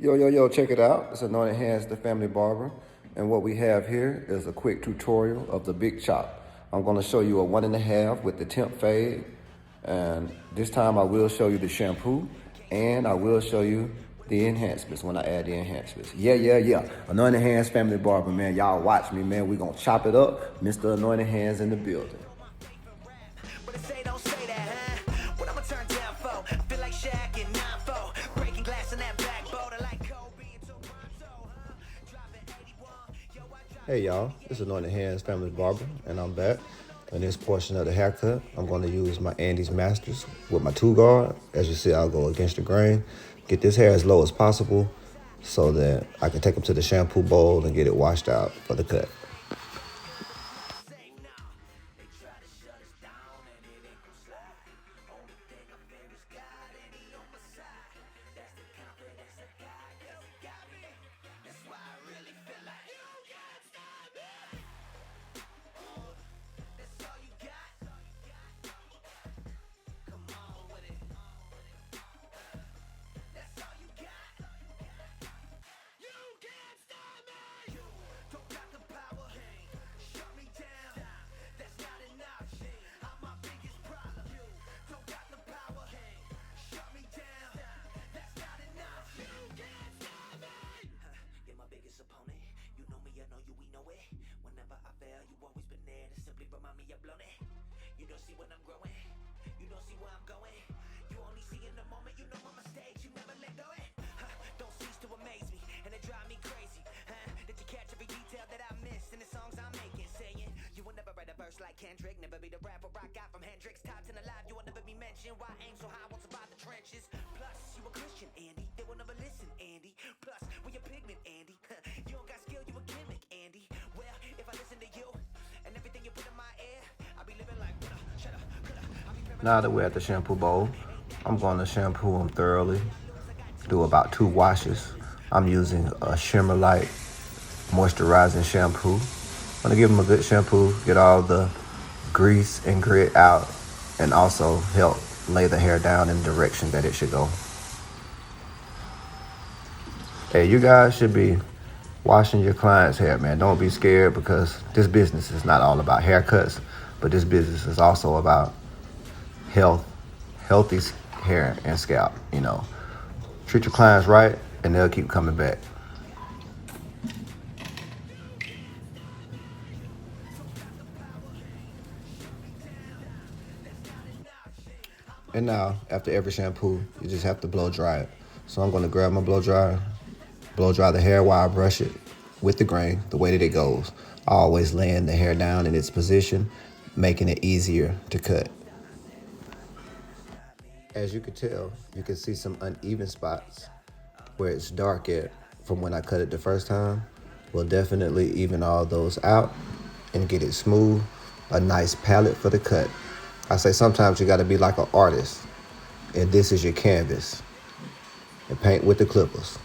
Yo, check it out. It's Anointedhandz, the family barber. And what we have here is a quick tutorial of the big chop. I'm gonna show you a 1.5 with the temp fade. And this time I will show you the shampoo and I will show you the enhancements when I add the enhancements. Yeah. Anointedhandz family barber, man. Y'all watch me, man. We gonna chop it up. Mr. Anointedhandz in the building. Hey y'all, this is Anointedhandz family barber, and I'm back. In this portion of the haircut, I'm going to use my Andes Masters with my 2-guard. As you see, I'll go against the grain, get this hair as low as possible so that I can take them to the shampoo bowl and get it washed out for the cut. You don't see when I'm growing. You don't see where I'm going. You only see in the moment. You know my mistakes. You never let go. Don't cease to amaze me, and it drive me crazy. Did you catch every detail that I missed in the songs I'm making? Saying you will never write a verse like Kendrick, never be the rapper I got from Hendrix. Top 10 alive, you will never be mentioned. Why aim so high? Won't survive the trenches. Plus, you a Christian, Andy. They will never listen, Andy. Plus, we a pigment, Andy. You don't got skill, you a gimmick, Andy. Well, if I listen to you and everything you put in my ear, I'll be living like. Now that we're at the shampoo bowl, I'm going to shampoo them thoroughly. Do about 2 washes. I'm using a Shimmer Light moisturizing shampoo. I'm gonna give them a good shampoo, get all the grease and grit out, and also help lay the hair down in the direction that it should go. Hey, you guys should be washing your clients' hair, man. Don't be scared, because this business is not all about haircuts, but this business is also about healthy hair and scalp. You know, treat your clients right and they'll keep coming back. And now, after every shampoo, you just have to blow dry it. So I'm going to grab my blow dryer, blow dry the hair while I brush it with the grain, the way that it goes. Always laying the hair down in its position, making it easier to cut. As you can tell, you can see some uneven spots where it's dark at from when I cut it the first time. We'll definitely even all those out and get it smooth, a nice palette for the cut. I say sometimes you gotta be like an artist, and this is your canvas, and paint with the clippers.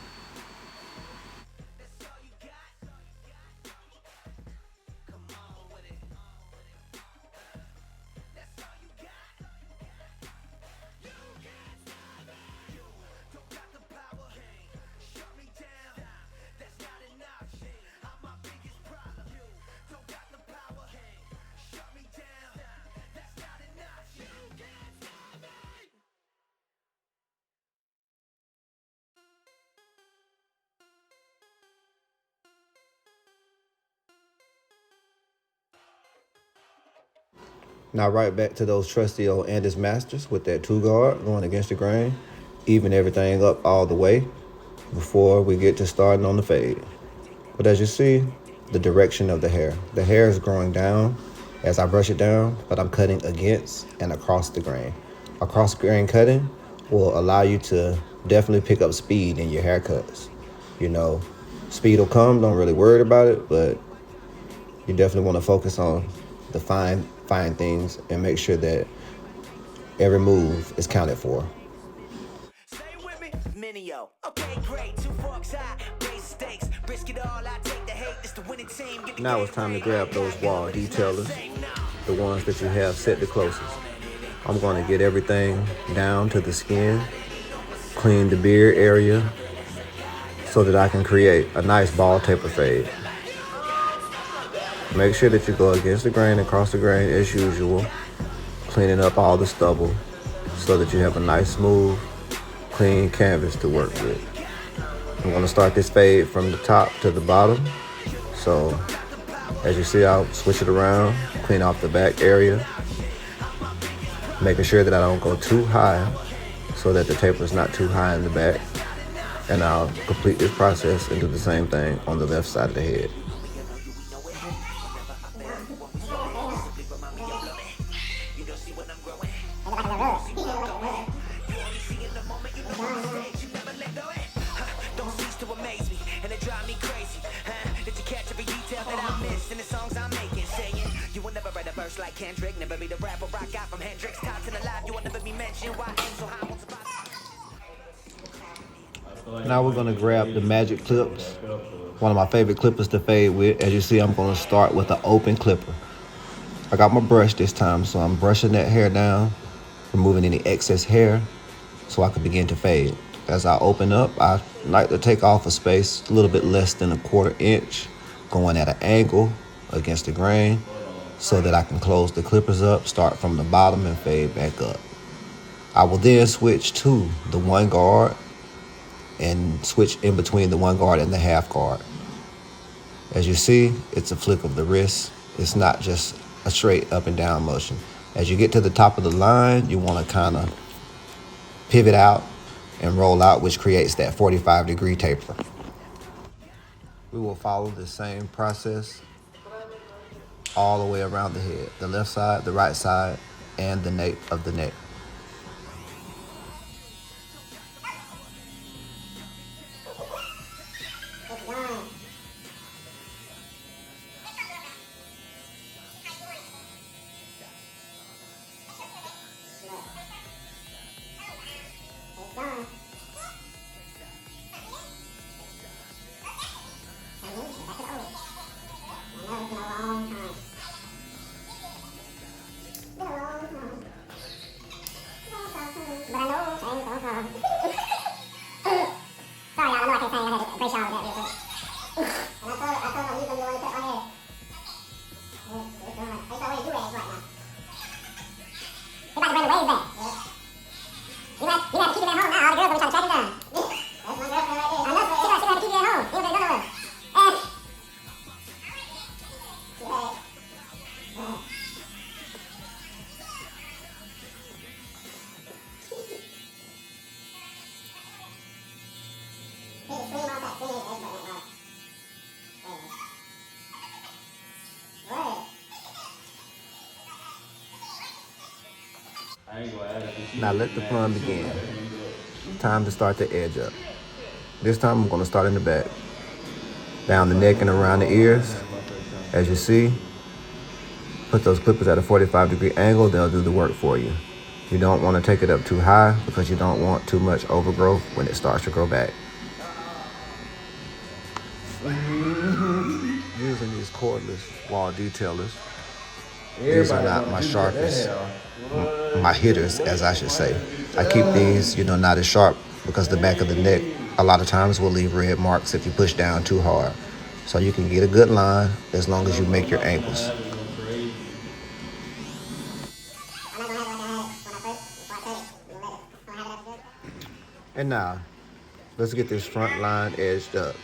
Now right back to those trusty old Andes Masters with that 2-guard going against the grain. Even everything up all the way before we get to starting on the fade. But as you see, the direction of the hair. The hair is growing down as I brush it down, but I'm cutting against and across the grain. Across grain cutting will allow you to definitely pick up speed in your haircuts. You know, speed will come, don't really worry about it, but you definitely want to focus on the fine things and make sure that every move is counted for. Stay with me, Minio. Okay, great. 2 forks high, raise stakes, risk it all. I take the hate. It's the winning team. Now it's time to grab those Whal detailers, the ones that you have set the closest. I'm going to get everything down to the skin, clean the beard area, so that I can create a nice ball taper fade. Make sure that you go against the grain, across the grain as usual, cleaning up all the stubble so that you have a nice, smooth, clean canvas to work with. I'm going to start this fade from the top to the bottom. So as you see, I'll switch it around, clean off the back area, making sure that I don't go too high so that the taper is not too high in the back. And I'll complete this process and do the same thing on the left side of the head. Now we're gonna grab the magic clips, one of my favorite clippers to fade with. As you see, I'm gonna start with an open clipper. I got my brush this time, so I'm brushing that hair down, removing any excess hair so I can begin to fade. As I open up, I like to take off a space a little bit less than 1/4 inch, going at an angle against the grain so that I can close the clippers up, start from the bottom and fade back up. I will then switch to the 1 guard and switch in between the 1 guard and the half guard. As you see, it's a flick of the wrist. It's not just a straight up and down motion. As you get to the top of the line, you want to kind of pivot out and roll out, which creates that 45-degree taper. We will follow the same process all the way around the head, the left side, the right side, and the nape of the neck. Now let the fun begin. Time to start the edge up. This time I'm going to start in the back, down the neck and around the ears. As you see, put those clippers at a 45-degree angle, they'll do the work for you. You don't want to take it up too high because you don't want too much overgrowth when it starts to grow back. Using these cordless wall detailers. These are not my sharpest, my hitters, as I should say. I keep these, not as sharp because the back of the neck a lot of times will leave red marks if you push down too hard. So you can get a good line as long as you make your angles. And now, let's get this front line edged up.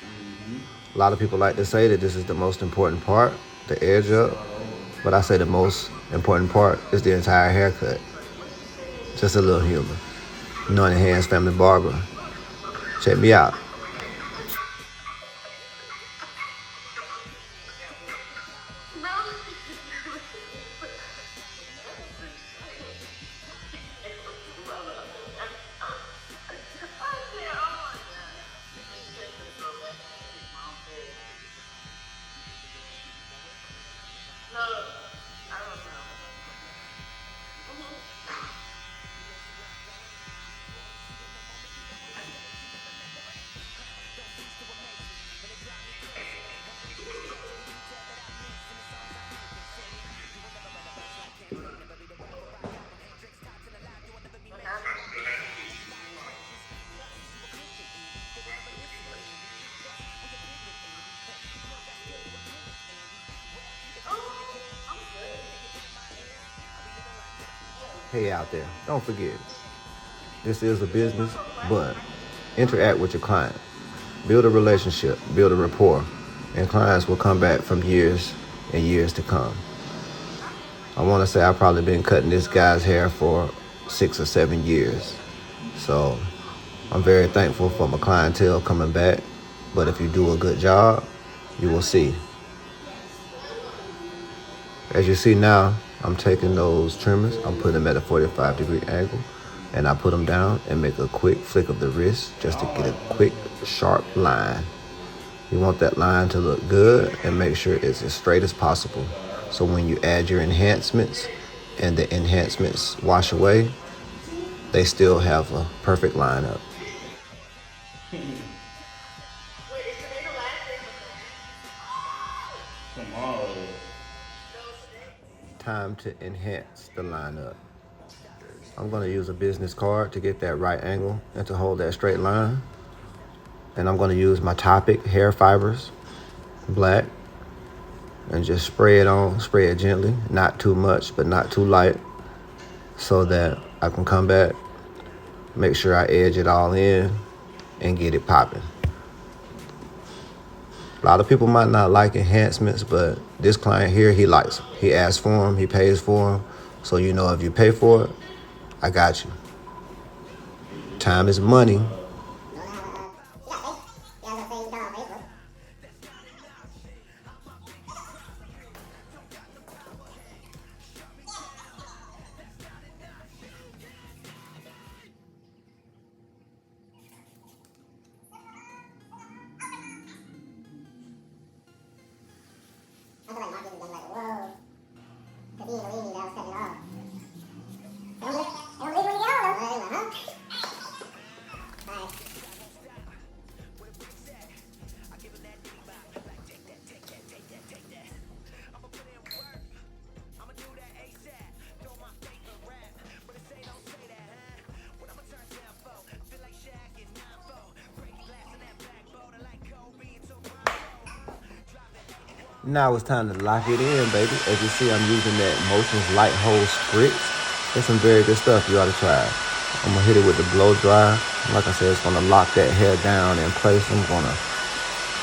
A lot of people like to say that this is the most important part, the edge up. But I say the most important part is the entire haircut. Just a little humor. Anointedhandz Family Barber. Check me out. Hey out there, don't forget, this is a business, but interact with your client. Build a relationship, build a rapport, and clients will come back from years and years to come. I want to say I've probably been cutting this guy's hair for 6 or 7 years. So I'm very thankful for my clientele coming back. But if you do a good job, you will see. As you see now, I'm taking those trimmers, I'm putting them at a 45-degree angle, and I put them down and make a quick flick of the wrist just to get a quick, sharp line. You want that line to look good and make sure it's as straight as possible. So when you add your enhancements and the enhancements wash away, they still have a perfect lineup. Time to enhance the lineup. I'm going to use a business card to get that right angle and to hold that straight line. And I'm going to use my Topic hair fibers, black, and just spray it gently, not too much, but not too light, so that I can come back, make sure I edge it all in, and get it popping. A lot of people might not like enhancements, but this client here, he likes them. He asks for them, he pays for them. So you know if you pay for it, I got you. Time is money. Now it's time to lock it in, baby. As you see, I'm using that Motions Light Hole Spritz. It's some very good stuff. You ought to try it. I'm going to hit it with the blow dry. Like I said, it's going to lock that hair down in place. I'm going to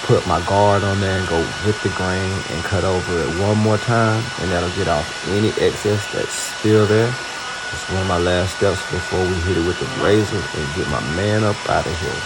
put my guard on there and go with the grain and cut over it one more time, and that'll get off any excess that's still there. It's one of my last steps before we hit it with the razor and get my man up out of here.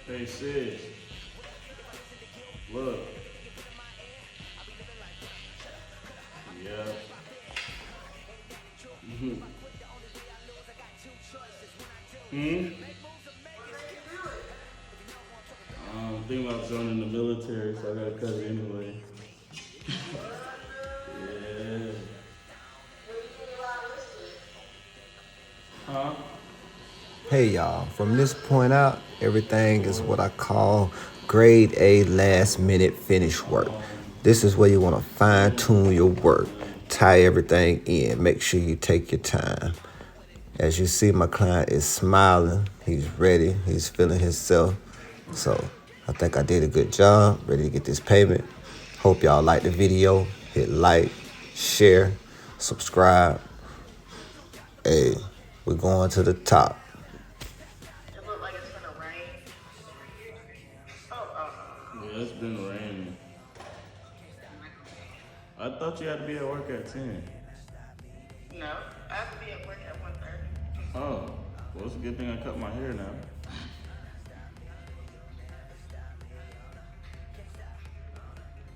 Hey sis, look. Yeah. I'm thinking about joining the military, so I gotta cut it anyway. Yeah. Huh? Hey y'all, from this point out, everything is what I call grade A last minute finish work. This is where you want to fine tune your work, tie everything in, make sure you take your time. As you see, my client is smiling, he's ready, he's feeling himself. So I think I did a good job, ready to get this payment. Hope y'all like the video, hit like, share, subscribe. Hey, we're going to the top. Yeah, it's been raining. I thought you had to be at work at 10. No, I have to be at work at 1:30. Oh, well, it's a good thing I cut my hair now.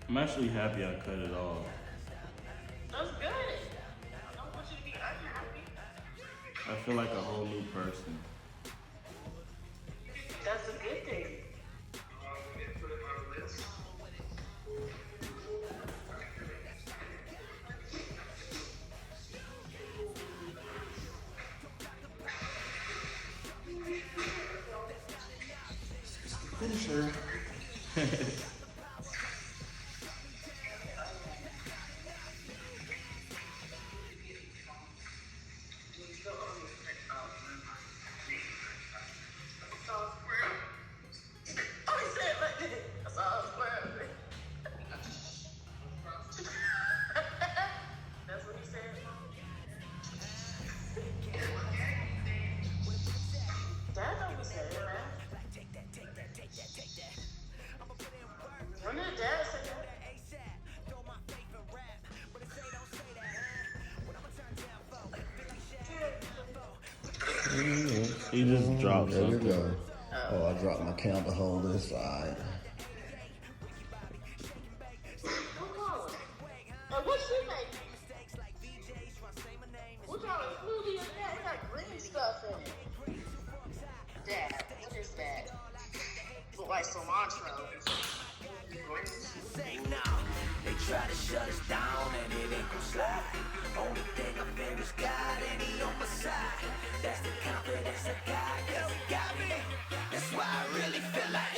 I'm actually happy I cut it off. That's good. I don't want you to be unhappy. I feel like a whole new person. That's a good thing. Finisher. Oh, he said like that. I saw a square. That's what he said. Dad don't be saying that. When did Dad say that? He just dropped There we something. go. Oh, I dropped my candle holder aside. Who called? And what she making? What kind of smoothie is that? It got green stuff in it. Dad, what is that? Look like cilantro. Say no, they try to shut us down and it ain't gon' slide. Only thing I fear is God and he on my side. That's the confidence I got, cause he got me. That's why I really feel like